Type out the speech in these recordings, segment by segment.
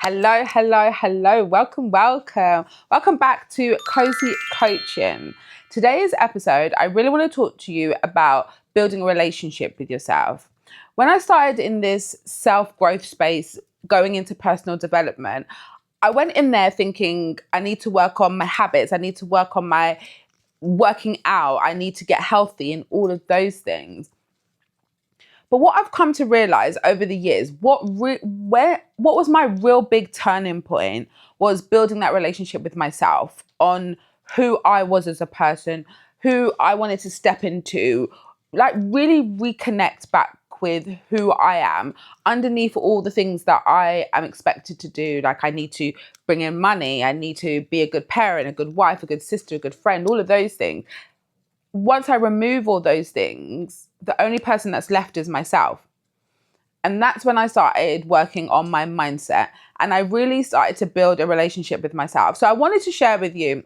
Hello, hello, hello. Welcome back to Cosy Coaching. Today's episode, I really want to talk to you about building a relationship with yourself. When I started in this self-growth space, going into personal development, I went in there thinking I need to work on my habits. I need to work on my working out. I need to get healthy and all of those things. But what I've come to realize over the years, what was my real big turning point was building that relationship with myself on who I was as a person, who I wanted to step into, like really reconnect back with who I am underneath all the things that I am expected to do. Like I need to bring in money, I need to be a good parent, a good wife, a good sister, a good friend, all of those things. Once I remove all those things, the only person that's left is myself. And that's when I started working on my mindset and I really started to build a relationship with myself. So I wanted to share with you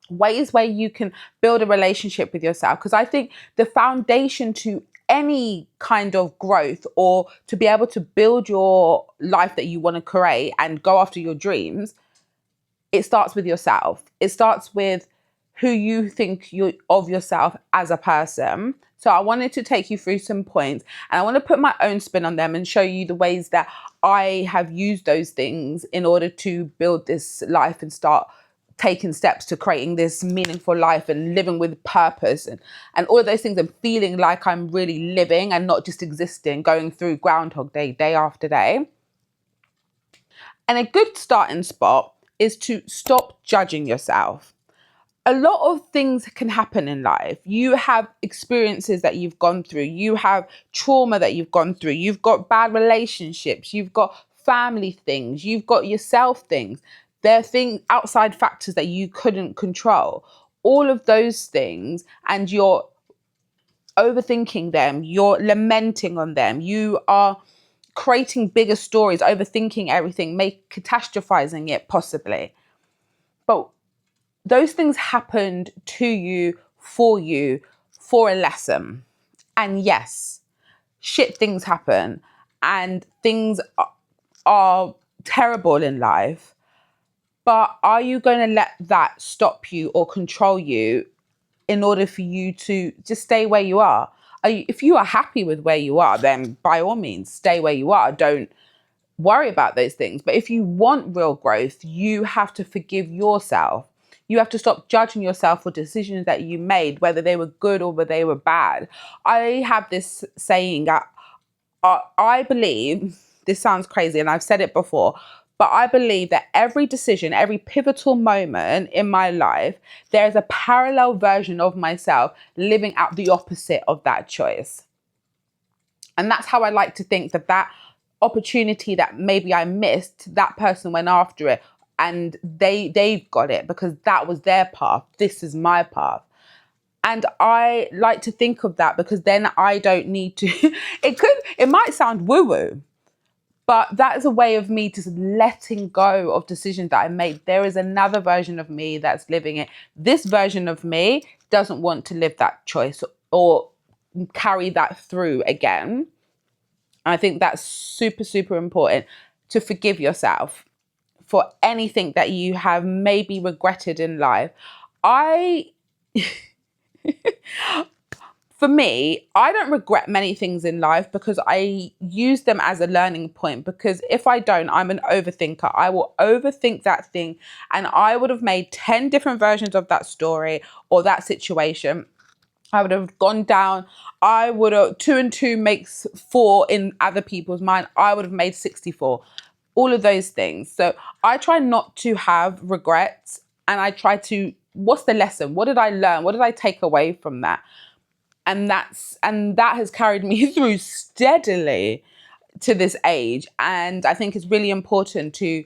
ways where you can build a relationship with yourself, because I think the foundation to any kind of growth or to be able to build your life that you want to create and go after your dreams, it starts with yourself. It starts with who you think of yourself as a person. So I wanted to take you through some points and I want to put my own spin on them and show you the ways that I have used those things in order to build this life and start taking steps to creating this meaningful life and living with purpose and all of those things and feeling like I'm really living and not just existing, going through Groundhog Day, day after day. And a good starting spot is to stop judging yourself. A lot of things can happen in life. You have experiences that you've gone through. You have trauma that you've gone through. You've got bad relationships. You've got family things. You've got yourself things. There are things, outside factors that you couldn't control. All of those things, and you're overthinking them. You're lamenting on them. You are creating bigger stories, overthinking everything, catastrophizing it possibly. But those things happened to you, for a lesson. And yes, shit things happen and things are terrible in life. But are you going to let that stop you or control you in order for you to just stay where you are? If you are happy with where you are, then by all means, stay where you are. Don't worry about those things. But if you want real growth, you have to forgive yourself. You have to stop judging yourself for decisions that you made, whether they were good or whether they were bad. I have this saying that I believe, this sounds crazy and I've said it before, but I believe that every decision, every pivotal moment in my life, there is a parallel version of myself living out the opposite of that choice. And that's how I like to think that opportunity that maybe I missed, that person went after it and they've got it because that was their path. This is my path. And I like to think of that because then I don't need to, it might sound woo-woo, but that is a way of me just letting go of decisions that I made. There is another version of me that's living it. This version of me doesn't want to live that choice or carry that through again. I think that's super, super important to forgive yourself for anything that you have maybe regretted in life. For me, I don't regret many things in life because I use them as a learning point. Because if I don't, I'm an overthinker. I will overthink that thing and I would have made 10 different versions of that story or that situation. I would have gone down. I would have 2 and 2 makes 4 in other people's mind. I would have made 64. All of those things. So I try not to have regrets and I try to, what's the lesson? What did I learn? What did I take away from that? And that has carried me through steadily to this age. And I think it's really important to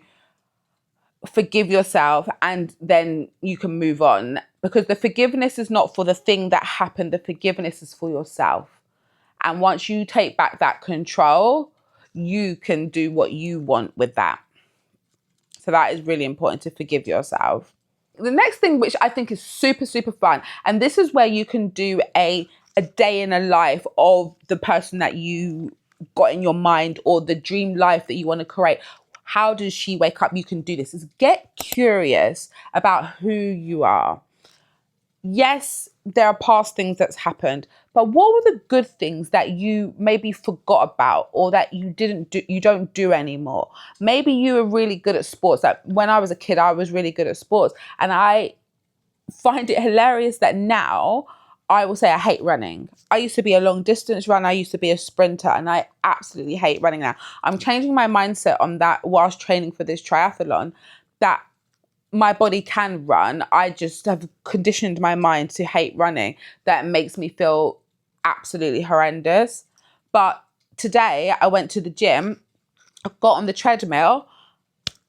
forgive yourself and then you can move on, because the forgiveness is not for the thing that happened. The forgiveness is for yourself. And once you take back that control, you can do what you want with that. So that is really important, to forgive yourself. The next thing, which I think is super, super fun, and this is where you can do a day in a life of the person that you got in your mind or the dream life that you want to create. How does she wake up? You can do this. Is get curious about who you are. Yes, there are past things that's happened, but what were the good things that you maybe forgot about or that you don't do anymore? Maybe you were really good at sports. Like when I was a kid, I was really good at sports, and I find it hilarious that now I will say I hate running. I used to be a long distance runner. I used to be a sprinter, and I absolutely hate running now. I'm changing my mindset on that whilst training for this triathlon, that my body can run. I just have conditioned my mind to hate running. That makes me feel absolutely horrendous. But today I went to the gym, I got on the treadmill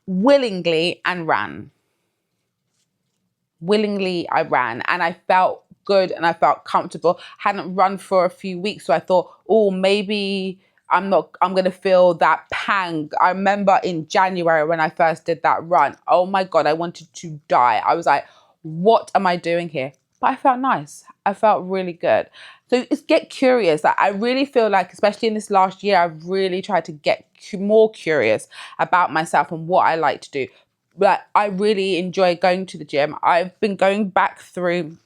willingly and ran. Willingly I ran, and I felt good and I felt comfortable. Hadn't run for a few weeks, so I thought, oh, maybe I'm going to feel that pang. I remember in January when I first did that run, oh my God, I wanted to die. I was like, what am I doing here? But I felt nice. I felt really good. So it's get curious. Like, I really feel like, especially in this last year, I've really tried to get more curious about myself and what I like to do. But I really enjoy going to the gym. I've been going back through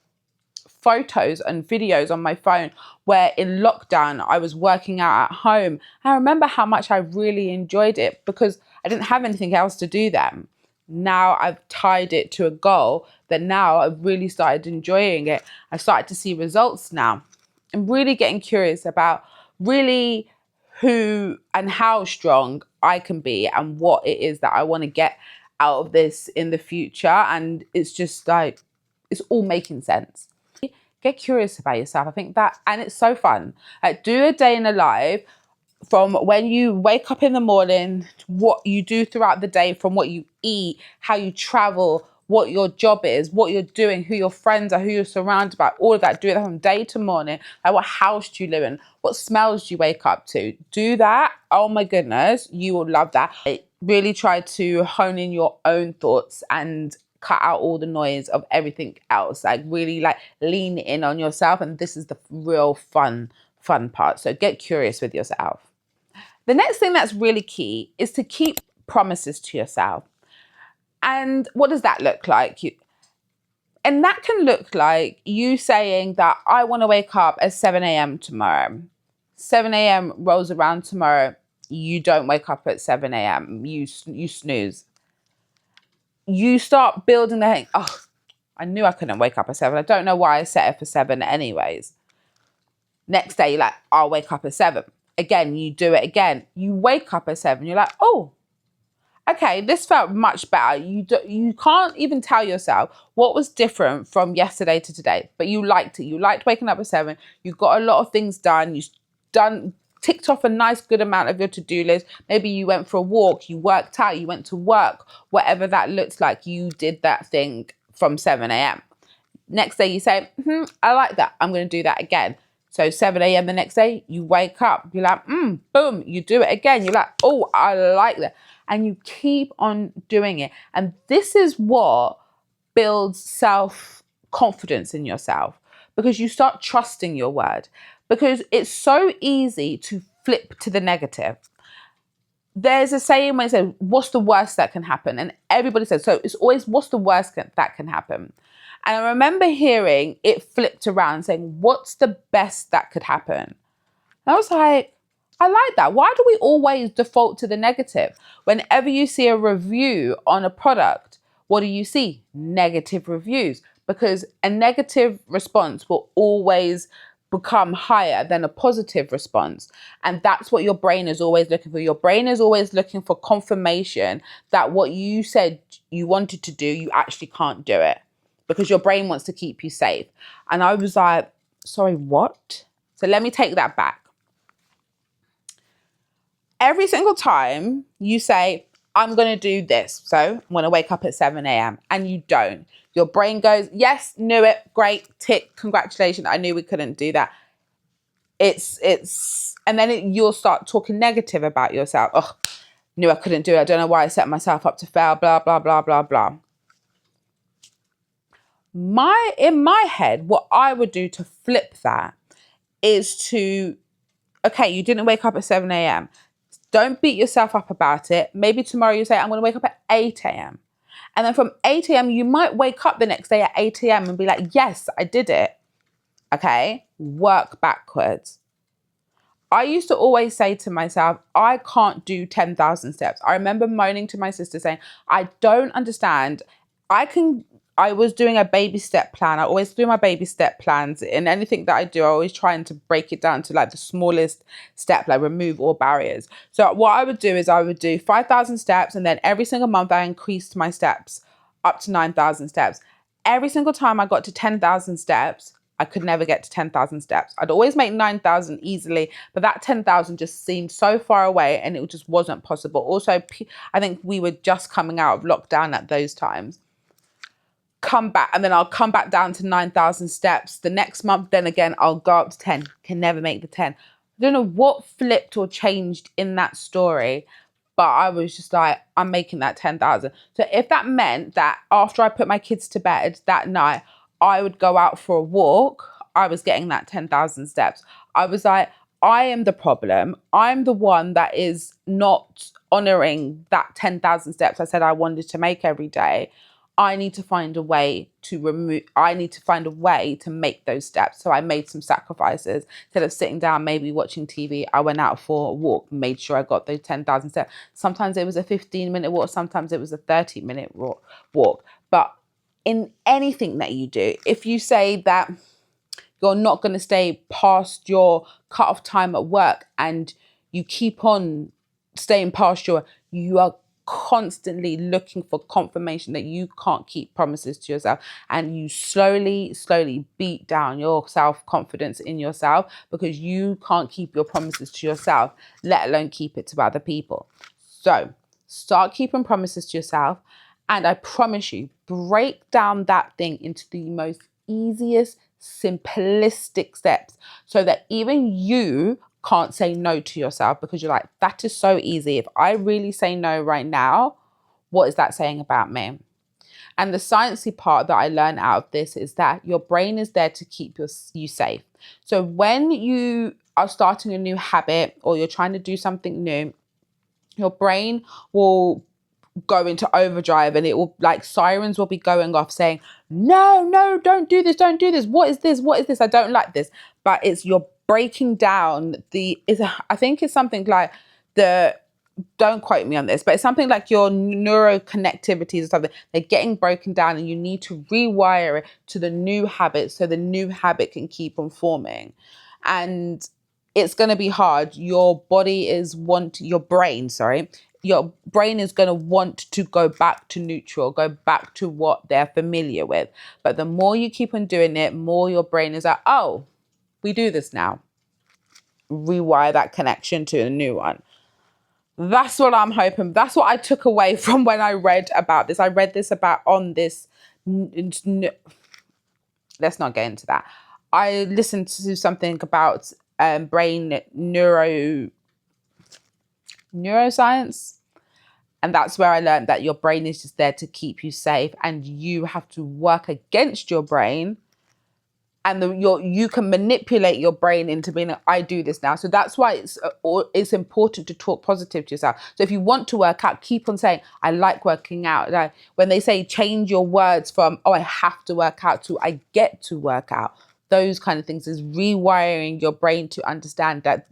photos and videos on my phone where in lockdown I was working out at home. I remember how much I really enjoyed it because I didn't have anything else to do then. Now I've tied it to a goal that now I've really started enjoying it. I started to see results now. I'm really getting curious about really who and how strong I can be and what it is that I want to get out of this in the future. And it's just like, it's all making sense. Get curious about yourself. I think that, and it's so fun. Do a day in the life from when you wake up in the morning, what you do throughout the day, from what you eat, how you travel, what your job is, what you're doing, who your friends are, who you're surrounded by, all of that. Do it from day to morning. Like, what house do you live in? What smells do you wake up to? Do that. Oh my goodness, you will love that. Really try to hone in your own thoughts and cut out all the noise of everything else. Like, really like lean in on yourself, and this is the real fun part. So get curious with yourself. The next thing that's really key is to keep promises to yourself. And what does that look like? And that can look like you saying that I want to wake up at 7 a.m. tomorrow. 7 a.m. rolls around tomorrow. You don't wake up at 7 a.m. You snooze. You start building the thing. Oh, I knew I couldn't wake up at 7. I don't know why I set it for 7 anyways. Next day, you're like, I'll wake up at 7. Again, you do it again. You wake up at 7. You're like, oh, okay, this felt much better. You can't even tell yourself what was different from yesterday to today, but you liked it. You liked waking up at 7. You got a lot of things done. Ticked off a nice good amount of your to-do list. Maybe you went for a walk, you worked out, you went to work, whatever that looks like, you did that thing from 7 a.m. Next day you say, I like that. I'm going to do that again. So 7 a.m. the next day, you wake up, you're like, boom, you do it again. You're like, oh, I like that. And you keep on doing it. And this is what builds self-confidence in yourself, because you start trusting your word. Because it's so easy to flip to the negative. There's a saying where it says, what's the worst that can happen? And everybody says, so it's always, what's the worst that can happen? And I remember hearing it flipped around saying, what's the best that could happen? And I was like, I like that. Why do we always default to the negative? Whenever you see a review on a product, what do you see? Negative reviews. Because a negative response will always become higher than a positive response. And that's what your brain is always looking for. Your brain is always looking for confirmation that what you said you wanted to do, you actually can't do it, because your brain wants to keep you safe. And I was like, sorry, what? So let me take that back. Every single time you say, I'm going to do this, so I'm going to wake up at 7 a.m. and you don't, your brain goes, yes, knew it, great, tick, congratulations, I knew we couldn't do that. And then you'll start talking negative about yourself. Oh, knew I couldn't do it. I don't know why I set myself up to fail, blah, blah, blah, blah, blah. In my head, what I would do to flip that is to, okay, you didn't wake up at 7 a.m. Don't beat yourself up about it. Maybe tomorrow you say, I'm going to wake up at 8 a.m. And then from 8 a.m., you might wake up the next day at 8 a.m. and be like, yes, I did it. Okay? Work backwards. I used to always say to myself, I can't do 10,000 steps. I remember moaning to my sister saying, I don't understand. I was doing a baby step plan. I always do my baby step plans. In anything that I do, I always trying to break it down to like the smallest step, like remove all barriers. So what I would do is I would do 5,000 steps, and then every single month I increased my steps up to 9,000 steps. Every single time I got to 10,000 steps, I could never get to 10,000 steps. I'd always make 9,000 easily, but that 10,000 just seemed so far away and it just wasn't possible. Also, I think we were just coming out of lockdown at those times. Come back, and then I'll come back down to 9,000 steps. The next month, then again, I'll go up to 10. Can never make the 10. I don't know what flipped or changed in that story, but I was just like, I'm making that 10,000. So if that meant that after I put my kids to bed that night, I would go out for a walk, I was getting that 10,000 steps. I was like, I am the problem. I'm the one that is not honoring that 10,000 steps I said I wanted to make every day. I need to find a way to make those steps. So I made some sacrifices. Instead of sitting down, maybe watching TV, I went out for a walk, made sure I got those 10,000 steps. Sometimes it was a 15-minute walk. Sometimes it was a 30-minute walk. But in anything that you do, if you say that you're not going to stay past your cut-off time at work and you keep on staying past you are constantly looking for confirmation that you can't keep promises to yourself, and you slowly beat down your self-confidence in yourself because you can't keep your promises to yourself, let alone keep it to other people. So start keeping promises to yourself, and I promise you, break down that thing into the most easiest, simplistic steps so that even you can't say no to yourself, because you're like, that is so easy. If I really say no right now, what is that saying about me? And the sciencey part that I learned out of this is that your brain is there to keep you safe. So when you are starting a new habit or you're trying to do something new, your brain will go into overdrive and it will, like, sirens will be going off saying, no, don't do this. What is this? I don't like this. But it's you're breaking down I think it's something like don't quote me on this, but it's something like your neuroconnectivities or something. They're getting broken down and you need to rewire it to the new habit so the new habit can keep on forming. And it's going to be hard. Your brain is going to want to go back to neutral, go back to what they're familiar with. But the more you keep on doing it, more your brain is like, oh, we do this now. Rewire that connection to a new one. That's what I'm hoping. That's what I took away from when I read about this. I read this let's not get into that. I listened to something about brain neuroscience. And that's where I learned that your brain is just there to keep you safe, and you have to work against your brain. And you can manipulate your brain into being like, I do this now. So that's why it's important to talk positive to yourself. So if you want to work out, keep on saying, I like working out. Like when they say change your words from, oh, I have to work out, to I get to work out. Those kind of things is rewiring your brain to understand that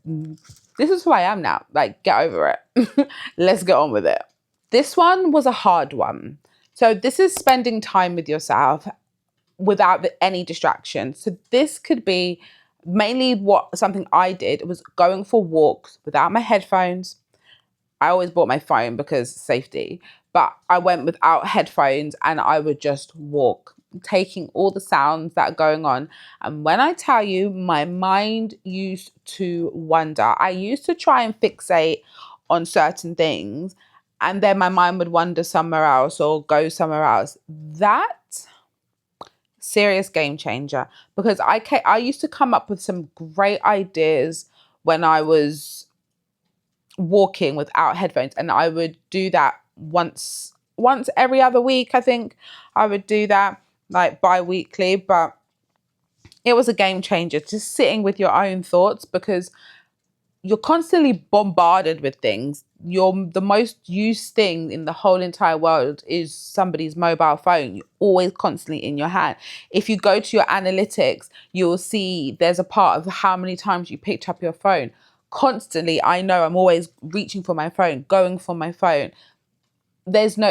this is who I am now. Like, get over it. Let's get on with it. This one was a hard one. So this is spending time with yourself without any distraction. So this could be mainly something I did was going for walks without my headphones. I always bought my phone because safety, but I went without headphones and I would just walk, taking all the sounds that are going on. And when I tell you, my mind used to wander. I used to try and fixate on certain things, and then my mind would wander somewhere else or go somewhere else. That serious game changer, because I used to come up with some great ideas when I was walking without headphones, and I would do that once every other week. I think I would do that, like, bi-weekly, but it was a game changer, just sitting with your own thoughts, because you're constantly bombarded with things. The most used thing in the whole entire world is somebody's mobile phone. You're always constantly in your hand. If you go to your analytics, you'll see there's a part of how many times you picked up your phone. Constantly, I know I'm always reaching for my phone, going for my phone.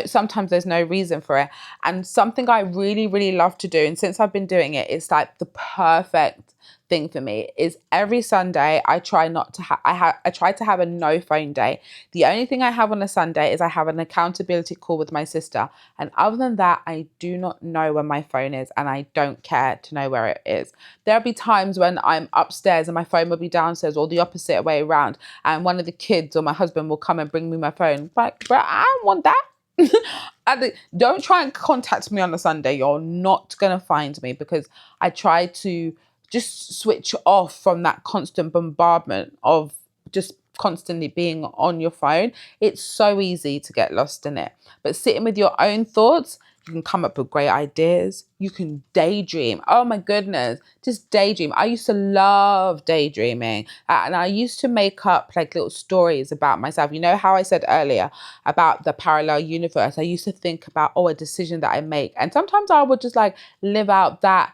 Sometimes there's no reason for it. And something I really, really love to do, and since I've been doing it, it's like the perfect thing for me, is every Sunday I try not to I try to have a no phone day. The only thing I have on a Sunday is I have an accountability call with my sister, and other than that, I do not know where my phone is, and I don't care to know where it is. There'll be times when I'm upstairs and my phone will be downstairs, or the opposite way around, and one of the kids or my husband will come and bring me my phone. Like, bro, I don't want that. Don't try and contact me on a Sunday. You're not going to find me, because I try to just switch off from that constant bombardment of just constantly being on your phone. It's so easy to get lost in it. But sitting with your own thoughts, you can come up with great ideas. You can daydream. Oh my goodness, just daydream. I used to love daydreaming. And I used to make up like little stories about myself. You know how I said earlier about the parallel universe? I used to think about, a decision that I make. And sometimes I would just like live out that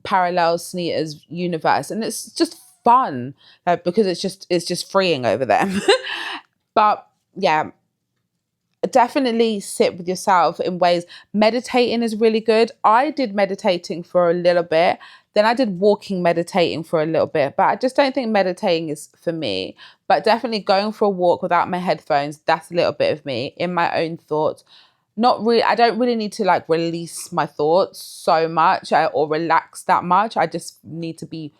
parallel Sinitta's universe. And it's just fun because it's just freeing over them. But yeah, definitely sit with yourself in ways. Meditating is really good. I did meditating for a little bit. Then I did walking meditating for a little bit, but I just don't think meditating is for me. But definitely going for a walk without my headphones, that's a little bit of me in my own thoughts. Not really, I don't really need to like release my thoughts so much or relax that much. I just need to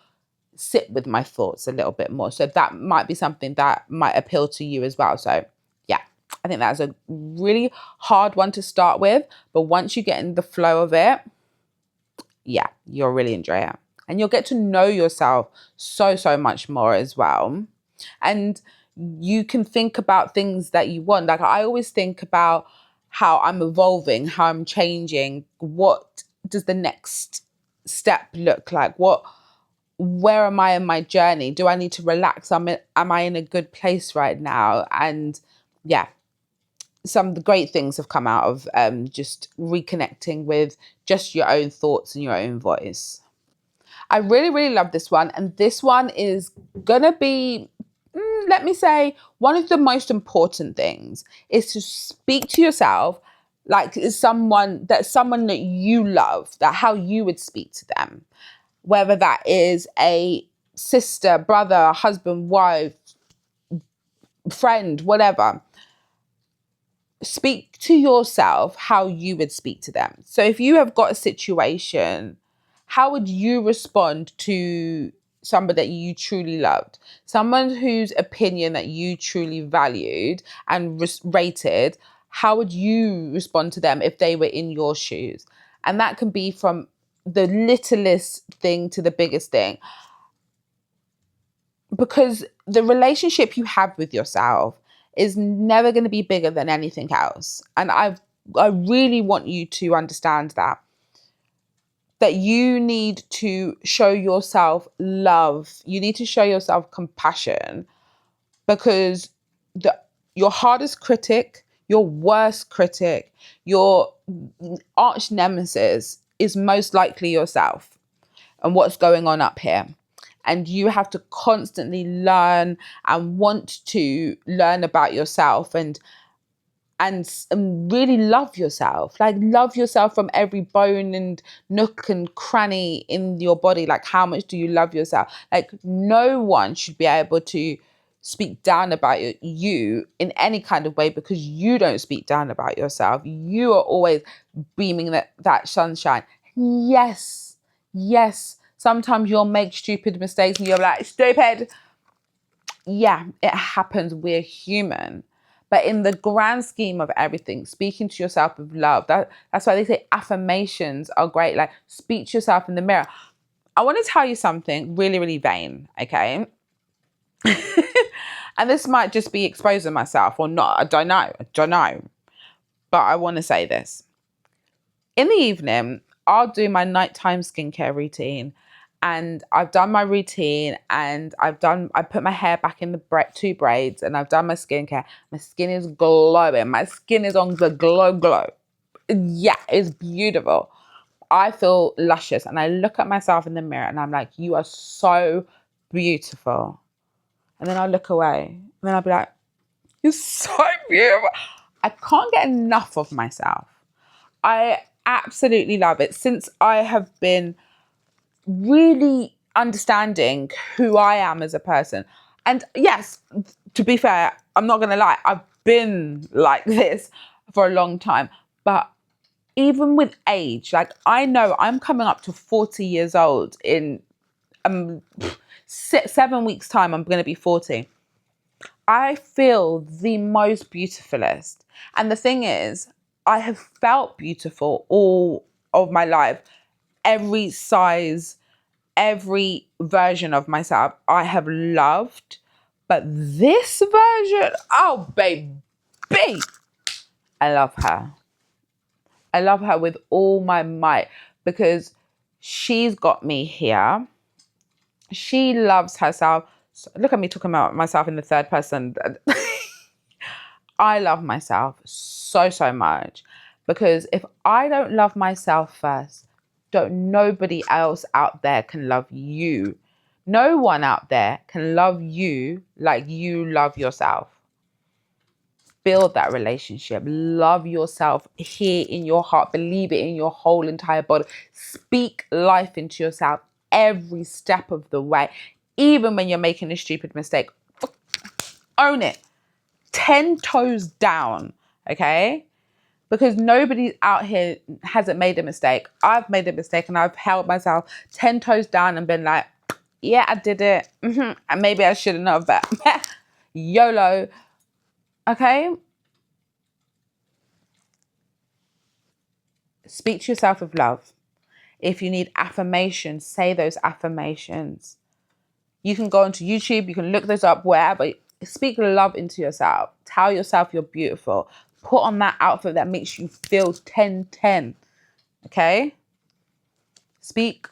sit with my thoughts a little bit more. So that might be something that might appeal to you as well. So yeah, I think that's a really hard one to start with, but once you get in the flow of it, yeah, you'll really enjoy it. And you'll get to know yourself so much more as well. And you can think about things that you want. Like I always think about how I'm evolving, how I'm changing. What does the next step look like? Where am I in my journey? Do I need to relax? Am I in a good place right now? And yeah, some of the great things have come out of just reconnecting with just your own thoughts and your own voice. I really, really love this one. And this one is going to be, let me say, one of the most important things is to speak to yourself like someone that you love, that how you would speak to them, whether that is a sister, brother, husband, wife, friend, whatever. Speak to yourself how you would speak to them. So if you have got a situation, how would you respond to somebody that you truly loved? Someone whose opinion that you truly valued and rated, how would you respond to them if they were in your shoes? And that can be from the littlest thing to the biggest thing. Because the relationship you have with yourself is never going to be bigger than anything else. And I really want you to understand that you need to show yourself love. You need to show yourself compassion, because your hardest critic, your worst critic, your arch nemesis is most likely yourself and what's going on up here. And you have to constantly learn and want to learn about yourself and really love yourself. Like love yourself from every bone and nook and cranny in your body. Like how much do you love yourself? Like no one should be able to speak down about you in any kind of way, because you don't speak down about yourself. You are always beaming that sunshine. Yes. Sometimes you'll make stupid mistakes and you're like, stupid. Yeah, it happens. We're human. But in the grand scheme of everything, speaking to yourself with love, that's why they say affirmations are great. Like speak to yourself in the mirror. I want to tell you something really, really vain, okay? And this might just be exposing myself or not. I don't know. But I want to say this. In the evening, I'll do my nighttime skincare routine. and I've done my routine, and I put my hair back in the two braids, and I've done my skincare. My skin is glowing. My skin is on the glow. Yeah, it's beautiful. I feel luscious, and I look at myself in the mirror and I'm like, you are so beautiful. And then I'll look away and then I'll be like, you're so beautiful. I can't get enough of myself. I absolutely love it. Since I have been really understanding who I am as a person. And yes, to be fair, I'm not going to lie, I've been like this for a long time. But even with age, like I know I'm coming up to 40 years old in 7 weeks' time. I'm going to be 40. I feel the most beautifulest. And the thing is, I have felt beautiful all of my life. Every size, every version of myself I have loved. But this version, oh, baby, I love her. I love her with all my might because she's got me here. She loves herself. Look at me talking about myself in the third person. I love myself so much because if I don't love myself first, nobody else out there can love you. No one out there can love you like you love yourself. Build that relationship. Love yourself here in your heart. Believe it in your whole entire body. Speak life into yourself every step of the way. Even when you're making a stupid mistake, own it. 10 toes down, okay? Because nobody out here hasn't made a mistake. I've made a mistake and I've held myself 10 toes down and been like, yeah, I did it. And maybe I shouldn't have, but YOLO. Okay? Speak to yourself with love. If you need affirmations, say those affirmations. You can go onto YouTube, you can look those up wherever. Speak love into yourself. Tell yourself you're beautiful. Put on that outfit that makes you feel 10-10. Okay? Speak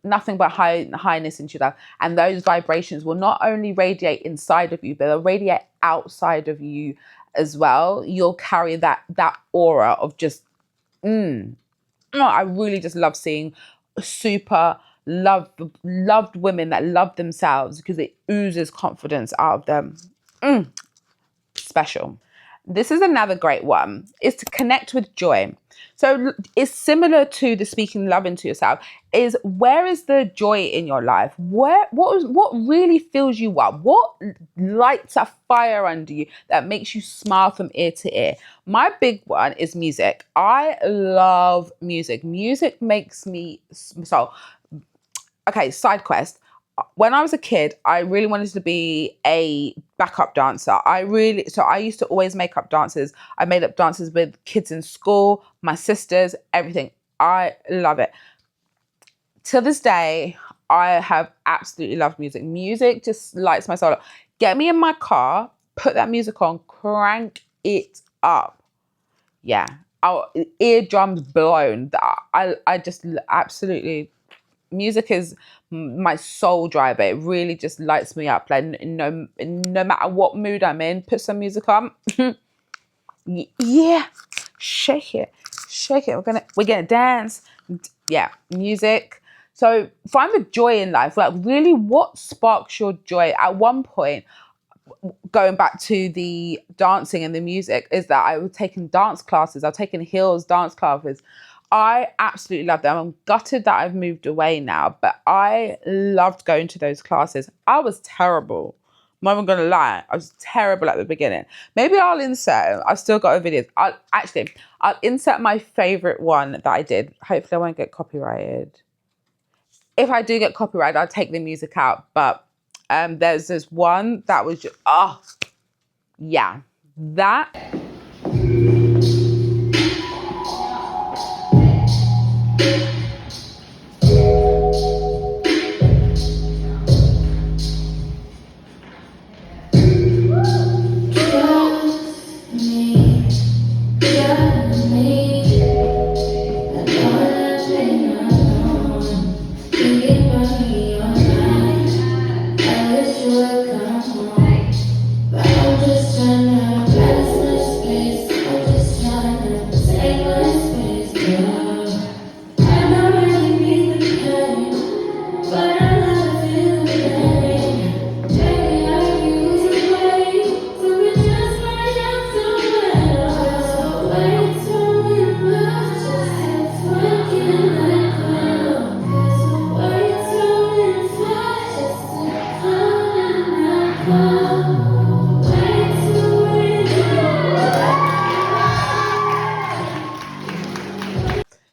nothing but highness into yourself. And those vibrations will not only radiate inside of you, but they'll radiate outside of you as well. You'll carry that aura of just, I really just love seeing super loved women that love themselves because it oozes confidence out of them. Special. This is another great one, is to connect with joy. So it's similar to the speaking love into yourself, is where is the joy in your life? What really fills you up? What lights a fire under you that makes you smile from ear to ear? My big one is music. I love music. Music makes me so. Okay, side quest. When I was a kid, I really wanted to be a backup dancer. I used to always make up dances. I made up dances with kids in school, my sisters, everything. I love it. To this day, I have absolutely loved music. Music just lights my soul up. Get me in my car, put that music on, crank it up. Yeah, our eardrums blown. I just absolutely... Music is my soul driver. It really just lights me up. Like no matter what mood I'm in, put some music on. Yeah, shake it. We're gonna dance. Yeah, music. So find the joy in life. Like really, what sparks your joy? At one point, going back to the dancing and the music, is that I was taking dance classes. I've taken heels dance classes. I absolutely love them. I'm gutted that I've moved away now, but I loved going to those classes. I was terrible. I'm not even going to lie. I was terrible at the beginning. Maybe I'll insert, I've still got a video. I'll insert my favorite one that I did. Hopefully I won't get copyrighted. If I do get copyrighted, I'll take the music out. But there's this one that was just, yeah, that.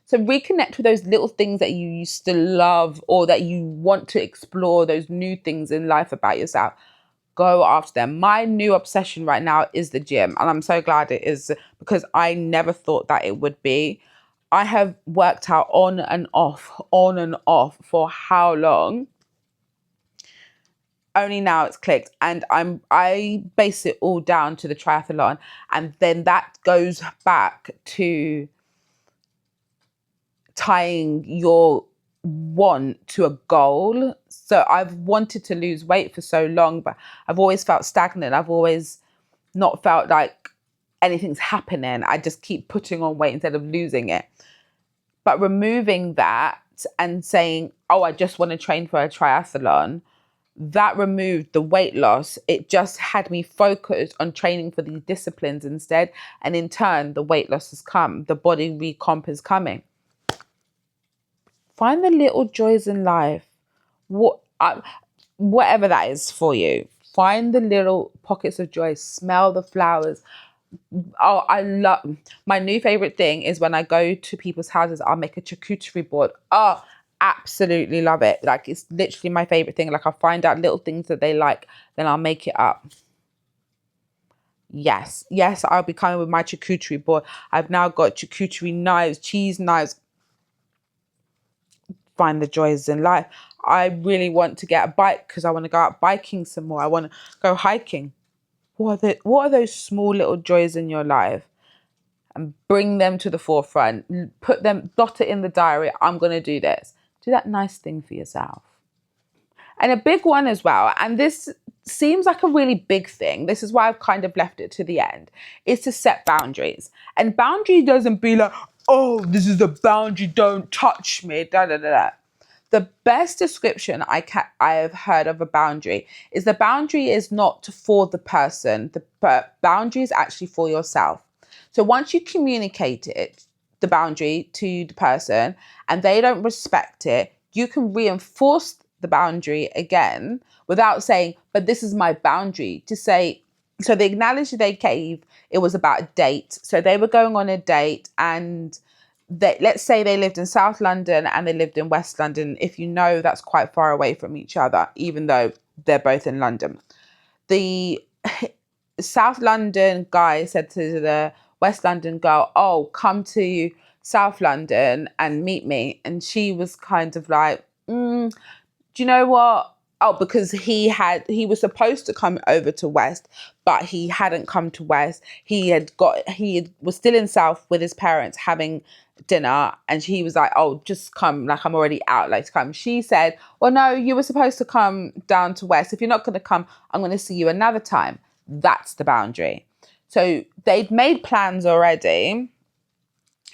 So reconnect with those little things that you used to love or that you want to explore, those new things in life about yourself. Go after them. My new obsession right now is the gym, and I'm so glad it is, because I never thought that it would be. I have worked out on and off for how long? Only now it's clicked, and I base it all down to the triathlon, and then that goes back to tying your want to a goal. So I've wanted to lose weight for so long, but I've always felt stagnant. I've always not felt like anything's happening. I just keep putting on weight instead of losing it. But removing that and saying, oh, I just want to train for a triathlon, that removed the weight loss. It just had me focused on training for these disciplines instead. And in turn, the weight loss has come. The body recomp is coming. Find the little joys in life. Whatever that is for you. Find the little pockets of joy. Smell the flowers. Oh, I love, my new favorite thing is when I go to people's houses, I'll make a charcuterie board. Oh, absolutely love it. Like, it's literally my favorite thing. Like, I'll find out little things that they like, then I'll make it up. Yes, I'll be coming with my charcuterie board. I've now got charcuterie knives, cheese knives. Find the joys in life. I really want to get a bike because I want to go out biking some more. I want to go hiking. What are those small little joys in your life? And bring them to the forefront. Put them, dot it in the diary. I'm going to do this. Do that nice thing for yourself. And a big one as well, and this seems like a really big thing, this is why I've kind of left it to the end, is to set boundaries. And boundary doesn't be like, oh, this is a boundary, don't touch me, da da da da. The best description I have heard of a boundary is the boundary is not for the person, the boundary is actually for yourself. So once you communicate it, the boundary to the person, and they don't respect it, you can reinforce the boundary again without saying, but this is my boundary. To say, so the analogy they gave, it was about a date. So they were going on a date, and let's say they lived in South London and they lived in West London. If you know, that's quite far away from each other, even though they're both in London. The South London guy said to the West London girl, oh, come to South London and meet me. And she was kind of like, do you know what? Oh, because he was supposed to come over to West, but he hadn't come to West. He was still in South with his parents having dinner, and he was like, oh, just come, like, I'm already out, like, to come. She said, well, no, you were supposed to come down to West. If you're not going to come, I'm going to see you another time. That's the boundary. So they'd made plans already.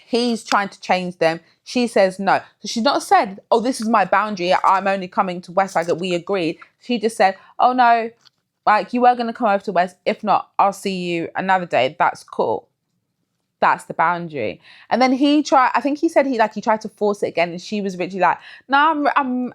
He's trying to change them. She says no. So she's not said, oh, this is my boundary, I'm only coming to West, like we agreed. She just said, oh no, like, you were going to come over to West. If not, I'll see you another day. That's cool. That's the boundary. And then he said he tried to force it again, and she was literally like, no, I'm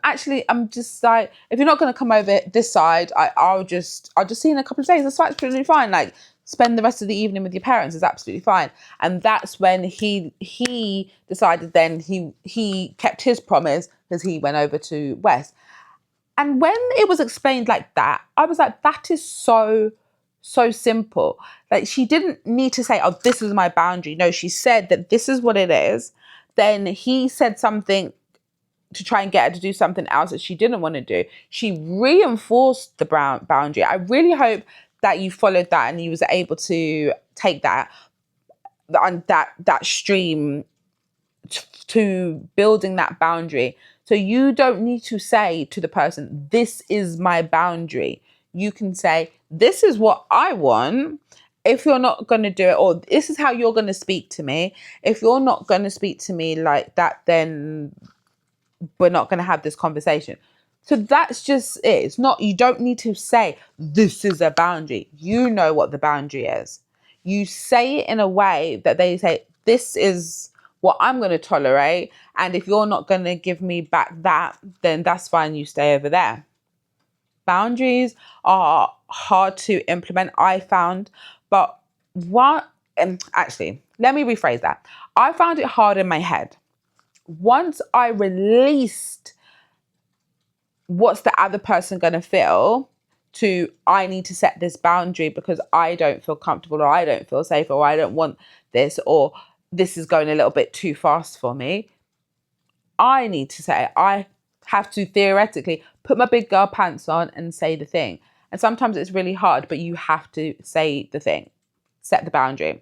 just like, if you're not going to come over this side, I'll just see you in a couple of days. That's absolutely fine. Like, spend the rest of the evening with your parents is absolutely fine. And that's when he decided, then he kept his promise, because he went over to West. And when it was explained like that, I was like, that is so simple. Like, she didn't need to say, oh, this is my boundary. No, she said that this is what it is. Then he said something to try and get her to do something else that she didn't want to do. She reinforced the boundary. I really hope that you followed that and you was able to take that stream to building that boundary. So you don't need to say to the person, this is my boundary. You can say, this is what I want. If you're not going to do it, or this is how you're going to speak to me. If you're not going to speak to me like that, then we're not going to have this conversation. So that's just it. It's not, you don't need to say, this is a boundary. You know what the boundary is. You say it in a way that they say, this is what I'm going to tolerate. And if you're not going to give me back that, then that's fine. You stay over there. Boundaries are hard to implement, I found. But actually, let me rephrase that. I found it hard in my head. once I released what's the other person going to feel to I need to set this boundary because I don't feel comfortable or I don't feel safe or I don't want this or this is going a little bit too fast for me. I need to say, I have to theoretically put my big girl pants on and say the thing. And sometimes it's really hard, but you have to say the thing, set the boundary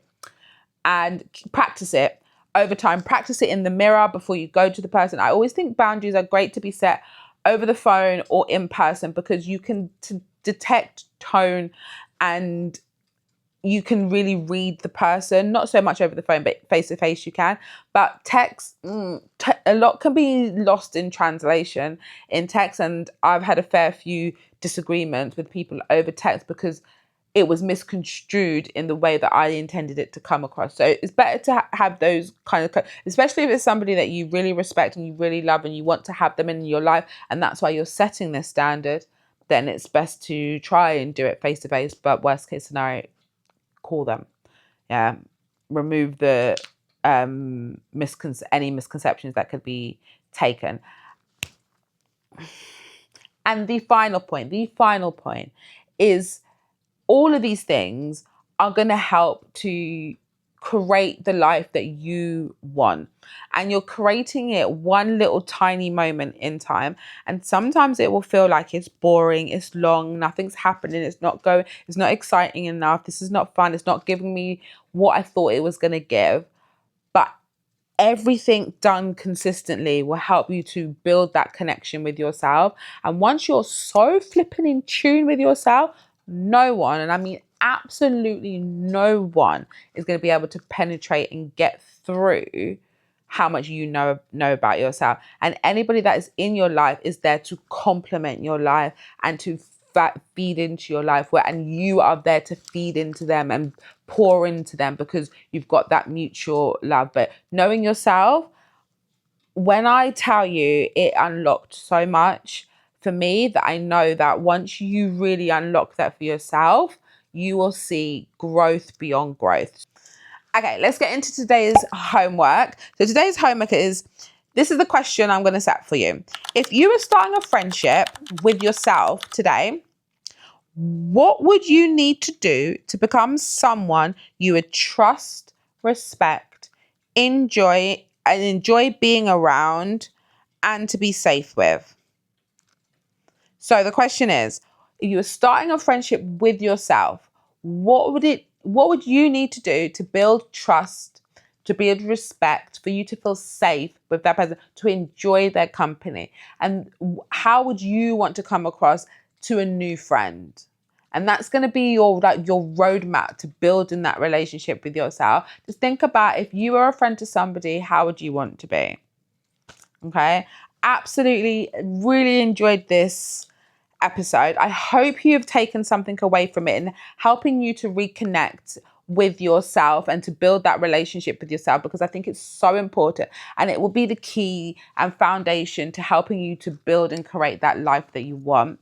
and practice it over time. Practice it in the mirror before you go to the person. I always think boundaries are great to be set over the phone or in person because you can detect tone and you can really read the person, not so much over the phone, but face to face you can. But text, a lot can be lost in translation in text. And I've had a fair few disagreements with people over text because it was misconstrued in the way that I intended it to come across. So it's better to have those kind of, especially if it's somebody that you really respect and you really love and you want to have them in your life. And that's why you're setting this standard. Then it's best to try and do it face to face. But worst case scenario, call them. Yeah. Remove the any misconceptions that could be taken. And the final point is all of these things are going to help to create the life that you want. And you're creating it one little tiny moment in time. And sometimes it will feel like it's boring, it's long, nothing's happening, it's not exciting enough, this is not fun, it's not giving me what I thought it was going to give. But everything done consistently will help you to build that connection with yourself. And once you're so flipping in tune with yourself, no one, and I mean absolutely no one, is going to be able to penetrate and get through how much you know about yourself. And anybody that is in your life is there to complement your life and to feed into your life, and you are there to feed into them and pour into them because you've got that mutual love. But knowing yourself, when I tell you, it unlocked so much for me that I know that once you really unlock that for yourself, you will see growth beyond growth. Okay, let's get into today's homework. So today's homework is, this is the question I'm going to set for you. If you were starting a friendship with yourself today, what would you need to do to become someone you would trust, respect, enjoy being around, and to be safe with? So the question is, if you were starting a friendship with yourself, what would you need to do to build trust, to build respect, for you to feel safe with that person, to enjoy their company? And how would you want to come across to a new friend? And that's going to be your roadmap to building that relationship with yourself. Just think about, if you were a friend to somebody, how would you want to be? Okay. Absolutely. Really enjoyed this episode. I hope you have taken something away from it and helping you to reconnect with yourself and to build that relationship with yourself, because I think it's so important and it will be the key and foundation to helping you to build and create that life that you want.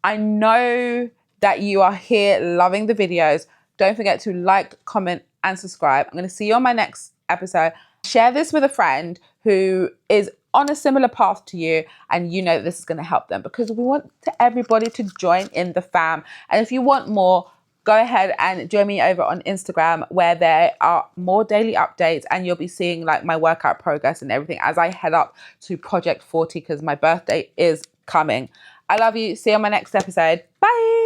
I know that you are here loving the videos. Don't forget to like, comment, and subscribe. I'm going to see you on my next episode. Share this with a friend who is on a similar path to you and you know that this is going to help them, because we want everybody to join in the fam. And if you want more, go ahead and join me over on Instagram, where there are more daily updates and you'll be seeing like my workout progress and everything as I head up to Project 40, because my birthday is coming. I love you. See you on my next episode. Bye.